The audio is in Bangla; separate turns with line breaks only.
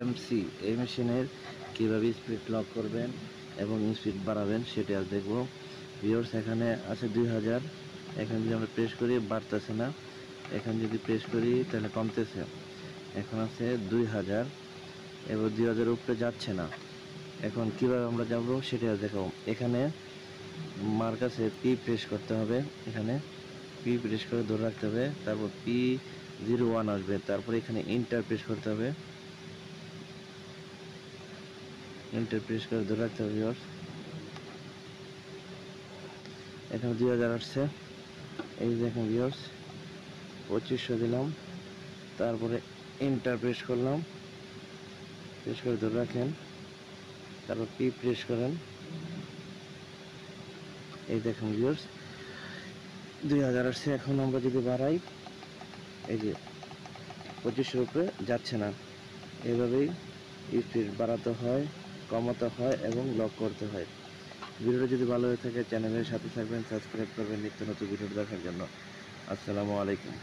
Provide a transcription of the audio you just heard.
এমসি এই মেশিনের কীভাবে স্পিড লক করবেন এবং স্পিড বাড়াবেন সেটা আজ দেখবো ভিউয়ার্স। এখানে আছে 2000, এখানে যদি আমরা প্রেস করি বাড়তেছে না, এখানে যদি প্রেস করি তাহলে কমতেছে। এখন আছে 2000 এবার 2000 উপরে যাচ্ছে না। এখন কিভাবে আমরা যাবো সেটা দেখাবো। এখানে মার কাছে পি প্রেস করতে হবে, এখানে পি প্রেস করে ধরে রাখতে হবে, তারপর P01 আসবে, তারপর এখানে এন্টার প্রেস করতে হবে, এন্টার প্রেস করে ধরে রাখতে হবে ভিউয়ার্স। এখানে 2000 আসছে, এই দেখুন ভিউয়ার্স 2500 দিলাম, তারপরে এন্টার প্রেস করলাম, প্রেস করে ধরে রাখেন, তারপর পি প্রেস করেন, এই দেখুন ভিউয়ার্স 2000 আসছে। এখন আমরা যদি বাড়াই, এই যে 2500 উপরে যাচ্ছে না। এইভাবেই স্পিড বাড়াতে হয়, কমাতে হয় এবং লক করতে হয়। ভিডিওটা যদি ভালো হয়ে থাকে চ্যানেলের সাথে থাকবেন, সাবস্ক্রাইব করবেন নিত্য নতুন ভিডিও দেখার জন্য। আসসালামু আলাইকুম।